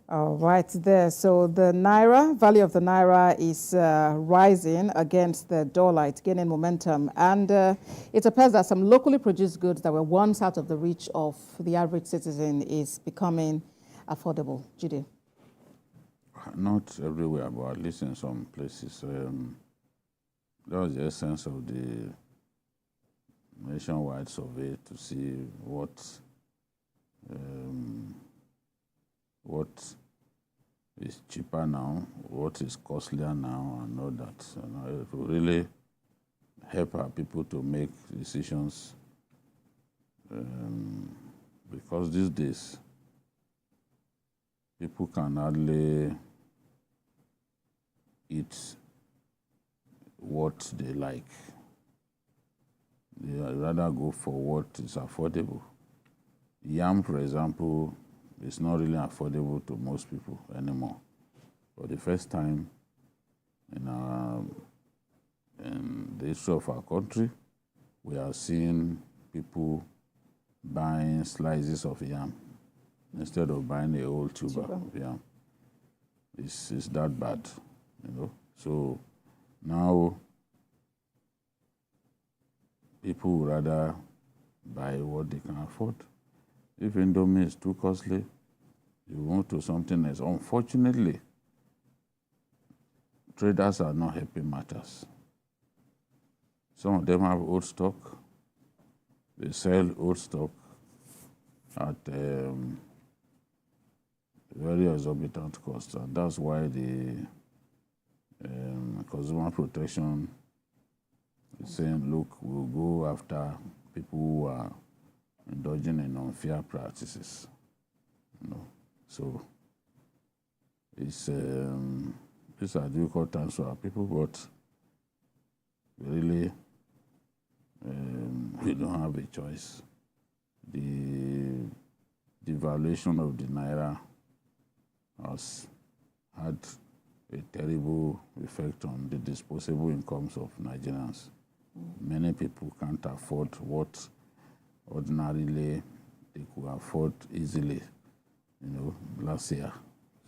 All right, there. So the naira, value of the naira is rising against the dollar. It's gaining momentum. And it appears that some locally produced goods that were once out of the reach of the average citizen is becoming affordable. Judy? Not everywhere, but at least in some places. That was the essence of the nationwide survey to see what is cheaper now, what is costlier now, and all that. It will really help our people to make decisions because these days people can hardly eat what they like. They rather go for what is affordable. Yam, for example, is not really affordable to most people anymore. For the first time in the history of our country, we are seeing people buying slices of yam instead of buying a whole tuber of yam. It's that bad, you know. So now people would rather buy what they can afford. If Indomie is too costly, you move to something else. Unfortunately, traders are not helping matters. Some of them have old stock. They sell old stock at very exorbitant cost, and that's why the consumer protection is saying, look, we'll go after people who are indulging in unfair practices. You know, so it's these are difficult times for our people, but really we don't have a choice. The devaluation of the naira has had a terrible effect on the disposable incomes of Nigerians. Many people can't afford what ordinarily they could afford easily, you know, last year.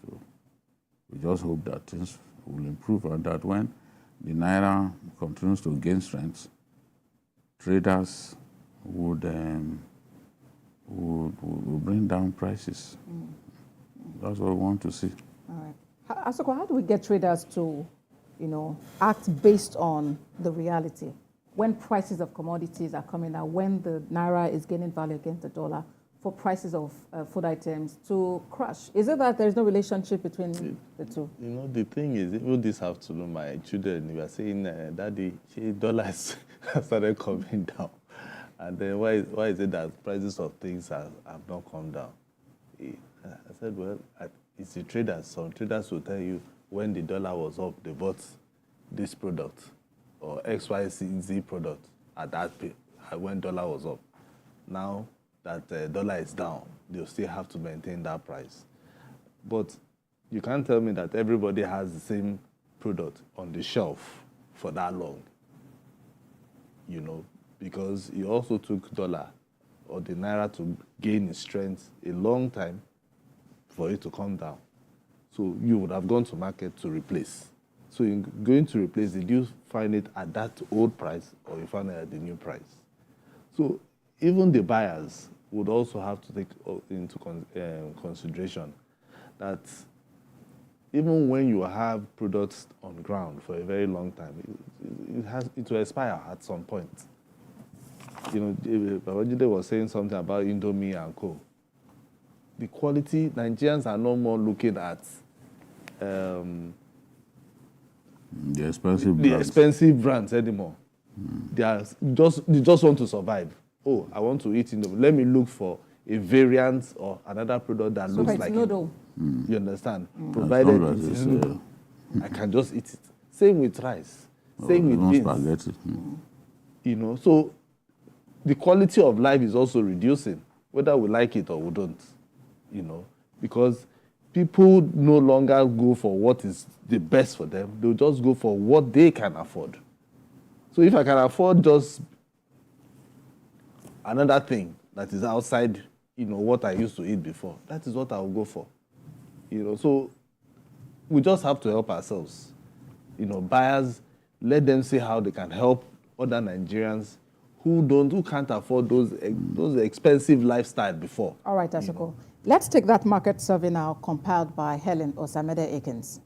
So we just hope that things will improve and that when the naira continues to gain strength, traders would bring down prices. That's what we want to see. All right. Asoko, how do we get traders to, act based on the reality? When prices of commodities are coming down, when the naira is gaining value against the dollar, for prices of food items to crash? Is it that there's no relationship between the two? You know, the thing is, even this afternoon, my children were saying, Daddy, dollars started coming down. And then why is it that prices of things have not come down? I said, well, it's the traders. Some traders will tell you when the dollar was up, they bought this product or XYZ product at that pay, when dollar was up. Now that dollar is down, they'll still have to maintain that price. But you can't tell me that everybody has the same product on the shelf for that long, you know, because it also took dollar or the naira to gain its strength a long time for it to come down. So you would have gone to market to replace. So in going to replace, did you find it at that old price or you found it at the new price? So even the buyers would also have to take into consideration that even when you have products on ground for a very long time, it will expire at some point. You know, Babajide was saying something about Indomie and co. The quality, Nigerians are no more looking at the expensive brands anymore. They just want to survive. Oh, I want to eat Indomie. Let me look for a variant or another product that looks like noodle. You understand? Provided it's noodle, I can just eat it. Same with rice. Same with beans. Spaghetti. You know, so the quality of life is also reducing, whether we like it or we don't. You know, because people no longer go for what is the best for them. They'll just go for what they can afford. So if I can afford just another thing that is outside, you know, what I used to eat before, that is what I will go for. So we just have to help ourselves. Buyers, let them see how they can help other Nigerians who can't afford those expensive lifestyle before. All right, Asoko. Let's take that market survey now, compiled by Helen Osamede Akins.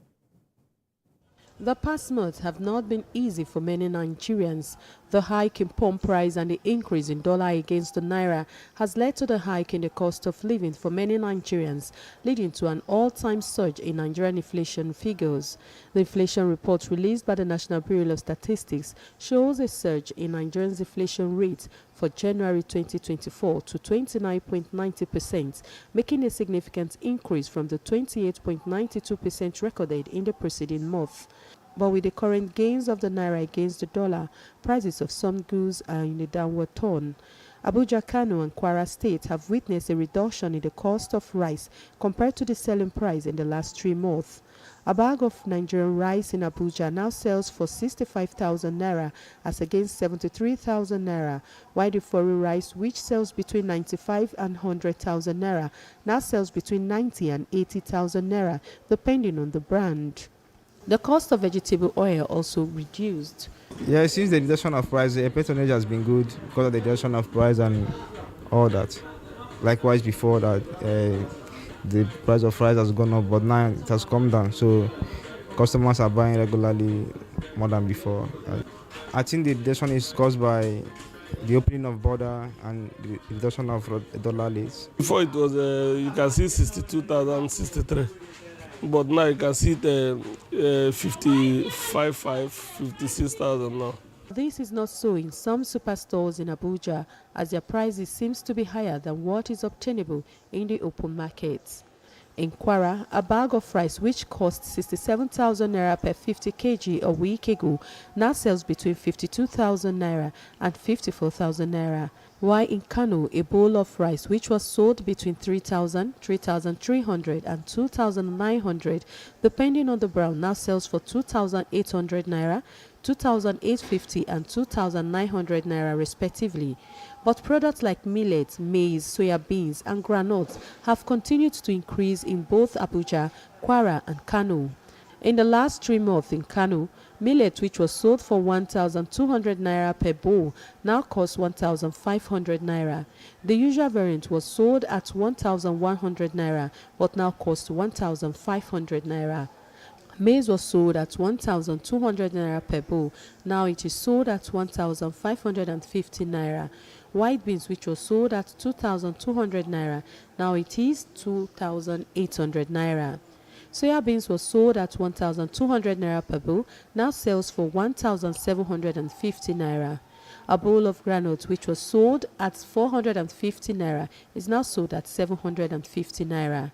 The past months have not been easy for many Nigerians. The hike in pump price and the increase in dollar against the naira has led to the hike in the cost of living for many Nigerians, leading to an all-time surge in Nigerian inflation figures. The inflation report released by the National Bureau of Statistics shows a surge in Nigerians' inflation rate for January 2024 to 29.90%, making a significant increase from the 28.92% recorded in the preceding month. But with the current gains of the naira against the dollar, prices of some goods are in a downward turn. Abuja, Kano and Kwara State have witnessed a reduction in the cost of rice compared to the selling price in the last 3 months. A bag of Nigerian rice in Abuja now sells for 65,000 naira as against 73,000 naira, while the foreign rice, which sells between 95 and 100,000 naira, now sells between 90 and 80,000 naira, depending on the brand. The cost of vegetable oil also reduced. Yeah, since the reduction of price, the patronage has been good because of the reduction of price and all that. Likewise, before that, the price of rice has gone up, but now it has come down. So customers are buying regularly more than before. I think the reduction is caused by the opening of border and the reduction of dollar rates. Before it was, you can see 62,000, 63. But now you can see the 55,500, 56,000 now. This is not so in some superstores in Abuja, as their prices seems to be higher than what is obtainable in the open markets. In Kwara, a bag of rice which cost 67,000 naira per 50 kg a week ago now sells between 52,000 naira and 54,000 naira. While in Kano, a bowl of rice which was sold between 3,000, 3,300 and 2,900, depending on the brand, now sells for 2,800 naira, 2,850 and 2,900 naira respectively. But products like millet, maize, soya beans and granules have continued to increase in both Abuja, Kwara and Kano. In the last 3 months in Kano, millet, which was sold for 1,200 naira per bowl, now costs 1,500 naira. The usual variant was sold at 1,100 naira, but now costs 1,500 naira. Maize was sold at 1,200 naira per bowl. Now it is sold at 1,550 naira. White beans, which was sold at 2,200 naira, now it is 2,800 naira. Soya beans was sold at 1,200 naira per bowl, now sells for 1,750 naira. A bowl of granules, which was sold at 450 naira, is now sold at 750 naira.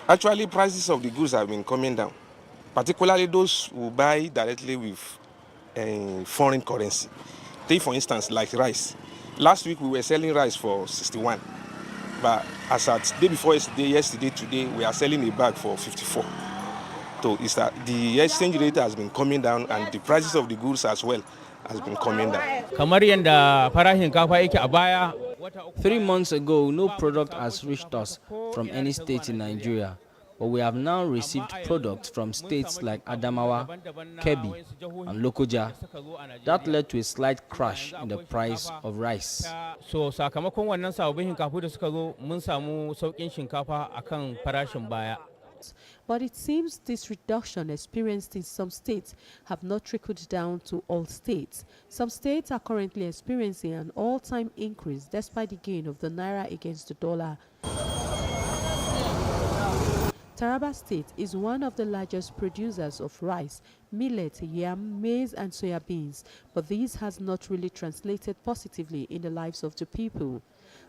Actually, prices of the goods have been coming down, particularly those who buy directly with foreign currency. Take, for instance, like rice. Last week, we were selling rice for 61. But as at day before yesterday, today, we are selling a bag for 54. So it's that the exchange rate has been coming down and the prices of the goods as well has been coming down. 3 months ago, no product has reached us from any state in Nigeria, but we have now received products from states like Adamawa, Kebbi, and Lokoja. That led to a slight crash in the price of rice. So sakamakon wannan sababbin shinkafu da suka zo mun samu saukin shinkafa akan farashin baya. But it seems this reduction experienced in some states have not trickled down to all states. Some states are currently experiencing an all-time increase despite the gain of the naira against the dollar. Taraba State is one of the largest producers of rice, millet, yam, maize and soya beans, but this has not really translated positively in the lives of the people.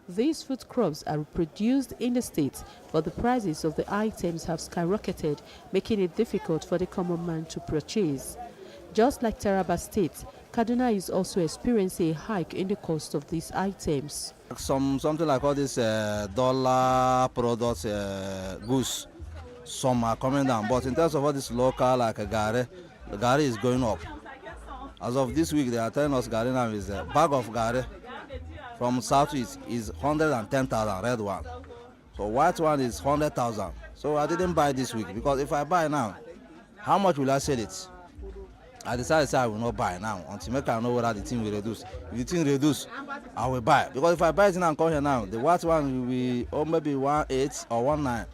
These food crops are produced in the state, but the prices of the items have skyrocketed, making it difficult for the common man to purchase. Just like Taraba State, Kaduna is also experiencing a hike in the cost of these items. Something like all these dollar products, goods, some are coming down, but in terms of all this local, like a gari, the gari is going up. As of this week, they are telling us gari now is a bag of gari from southeast is 110,000, red one. So white one is 100,000. So I didn't buy this week because if I buy now, how much will I sell it? I decided to say I will not buy now until I know whether the thing will reduce. If the thing reduce, I will buy. Because if I buy it now and come here now, the white one will be maybe 1.8 or 1.9.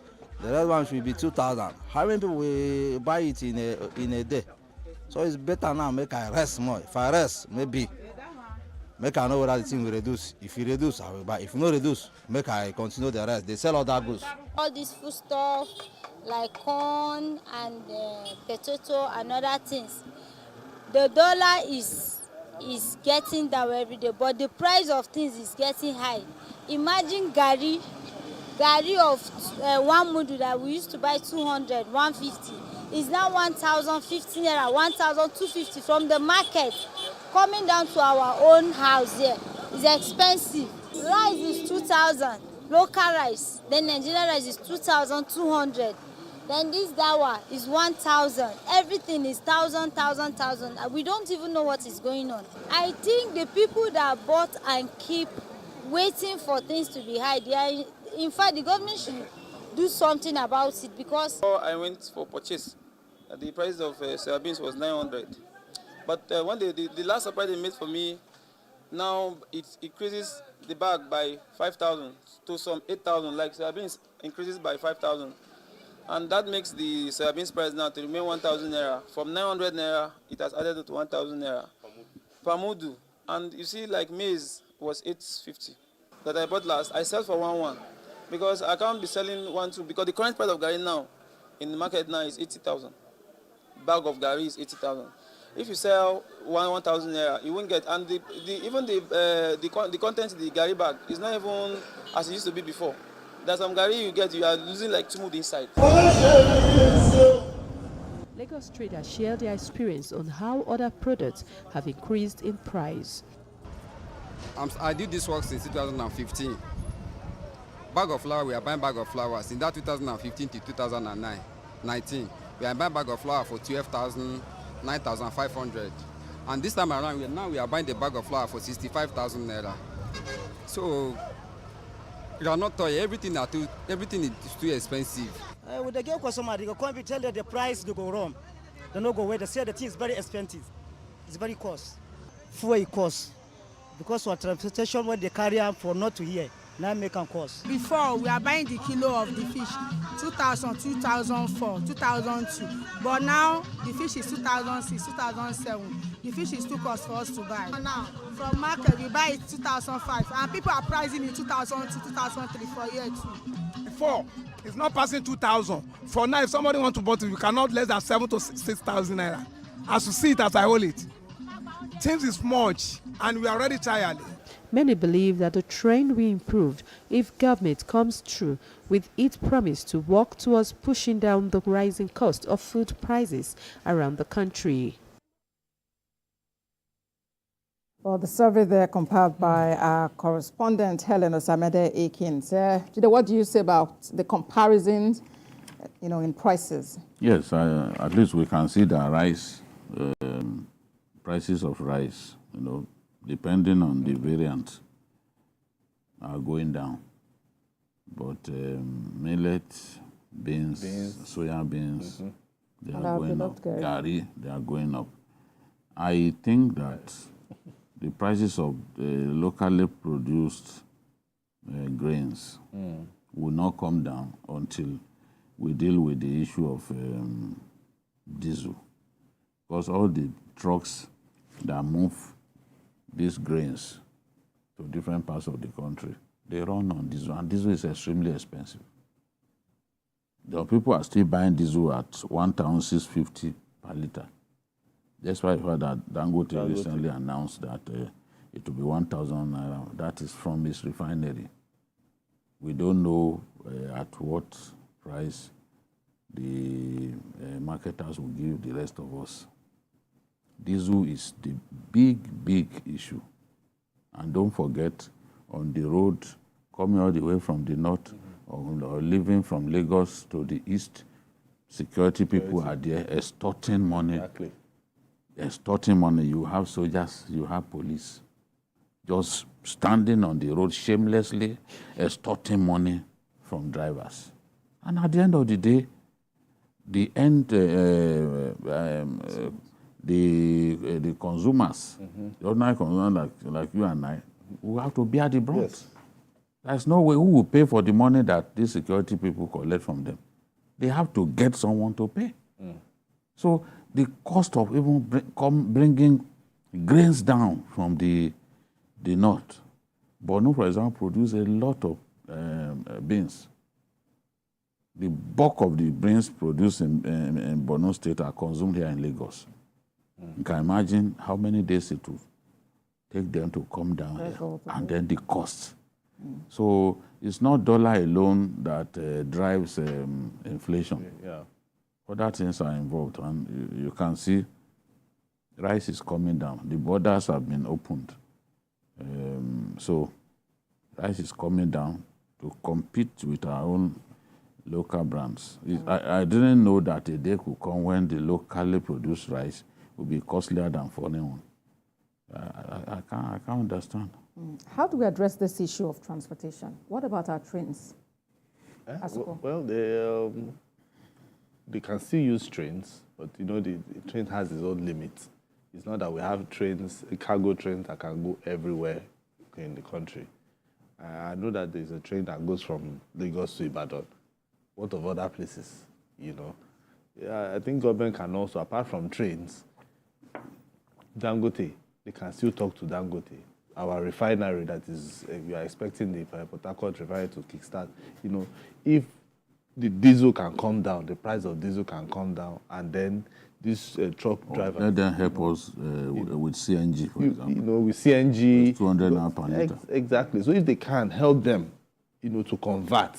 The red one should be 2,000. How many people will buy it in a day? So it's better now make I rest more. If I rest, maybe make I know whether the thing will reduce. If it reduce, I will buy. If it not reduce, make I continue the rest. They sell other goods. All this food stuff like corn and potato and other things. The dollar is getting down every day, but the price of things is getting high. Imagine gari of 1 mudu that we used to buy 200, 150 is now 1,050 naira, 1,250 from the market coming down to our own house here. It's expensive. Rice is 2,000, local rice. Then Nigerian rice is 2,200. Then this dawa is 1,000. Everything is 1,000, 1,000, 1,000. We don't even know what is going on. I think the people that bought and keep waiting for things to be high, in fact, the government should do something about it because... I went for purchase. The price of soybeans was 900. But one day, the last surprise they made for me, now it increases the bag by 5,000 to some 8,000. Like soybeans increases by 5,000. And that makes the soybeans price now to remain 1,000 naira. From 900 naira, it has added to 1,000 naira per mudu. And you see, like maize was 850 that I bought last. I sell for 1,1 because I can't be selling 1,2 because the current price of gari now in the market now is 80,000. Bag of gari is 80,000. If you sell 1,000 naira, you won't get. And even the content in the gari bag is not even as it used to be before. There's some gari you get, you are losing like 2 mood inside. Lagos traders share their experience on how other products have increased in price. I did this work since 2015. Bag of flour, we are buying bag of flour. In that 2015 to 2019, we are buying bag of flour for 12,000, 9,500. And this time around, we are buying the bag of flour for 65,000 naira. So you are not toy. Everything is too expensive. With the girl customer, they go come and tell them the price they go wrong. They no go where they say the thing is very expensive. It's very cost. Fuel cost. Because of transportation when they carry them for not to here, now make them cost. Before we are buying the kilo of the fish 2,000, 2004, 2002. But now the fish is 2006, 2007. The fish is too cost for us to buy. Now from market we buy it 2005 and people are pricing it 2002, 2003 for year two. Before it's not passing 2,000. For now if somebody want to buy it, you cannot less than 7,000 to 6,000 naira. As you see it as I hold it. Things is much and we are already tired. Many believe that the trend will improve if government comes through with its promise to work towards pushing down the rising cost of food prices around the country. Well, the survey there compiled by our correspondent Helen Osamede Akins. What do you say about the comparisons, in prices? Yes, at least we can see the rice, prices of rice, depending on the variant, are going down. But millet, beans, soya beans, they are going up. Gari, they are going up. I think that the prices of locally produced grains will not come down until we deal with the issue of diesel. Because all the trucks that move these grains to different parts of the country, they run on diesel, and diesel is extremely expensive. The people are still buying diesel at 1,650 per liter. That's why I heard that Dangote recently announced that it will be 1,000 naira. That is from his refinery. We don't know at what price the marketers will give the rest of us. Diesel is the big issue. And don't forget, on the road, coming all the way from the north or leaving from Lagos to the east, security people are there extorting money. Exactly. Extorting money. You have soldiers, you have police, just standing on the road shamelessly, extorting money from drivers. And at the end of the day, the consumers, the ordinary consumers like you and I, will have to bear the brunt. Yes. There's no way who will pay for the money that these security people collect from them. They have to get someone to pay. So the cost of even bringing grains down from the north. Borno, for example, produce a lot of beans. The bulk of the beans produced in Borno State are consumed here in Lagos. You can imagine how many days it will take them to come down here, and then the cost. So it's not dollar alone that drives inflation. Yeah. Other things are involved, and you can see rice is coming down. The borders have been opened. So rice is coming down to compete with our own local brands. I didn't know that a day could come when the locally produced rice will be costlier than foreign one. I can't understand. How do we address this issue of transportation? What about our trains? Well, they can still use trains, but you know the train has its own limits. It's not that we have trains, cargo trains that can go everywhere in the country. I know that there's a train that goes from Lagos to Ibadan. What of other places, you know? Yeah, I think government can also, apart from trains, Dangote, they can still talk to Dangote. Our refinery that is, we are expecting the Port Harcourt refinery to kickstart. You know, if the diesel can come down, the price of diesel can come down, and then this truck driver... Let them help us with CNG, for example. You know, with CNG... 200 naira per litre. Exactly. So if they can help them, you know, to convert,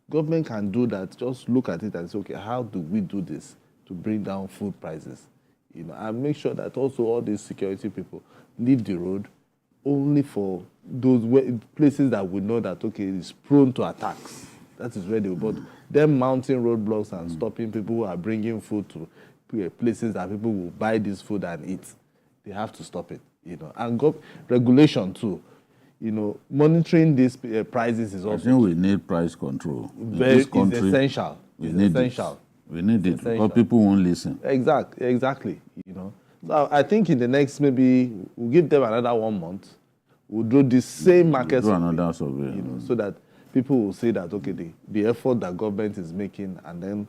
government can do that. Just look at it and say, okay, how do we do this to bring down food prices? You know, and make sure that also all these security people leave the road only for those places that we know that, okay, it's prone to attacks. That is where they will. But them mounting roadblocks and stopping people who are bringing food to places that people will buy this food and eat, they have to stop it, you know. And regulation too. You know, monitoring these prices is also... I think we need price control. It's essential. We need it. We need it because people won't listen. Exactly. You know, so I think in the next, maybe we'll give them another 1 month. We'll do the same market survey, another survey, you know, so that people will say that, okay, the effort that government is making, and then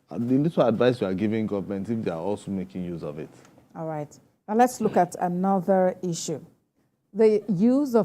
the little advice we are giving government if they are also making use of it. All right. Now let's look at another issue. The use of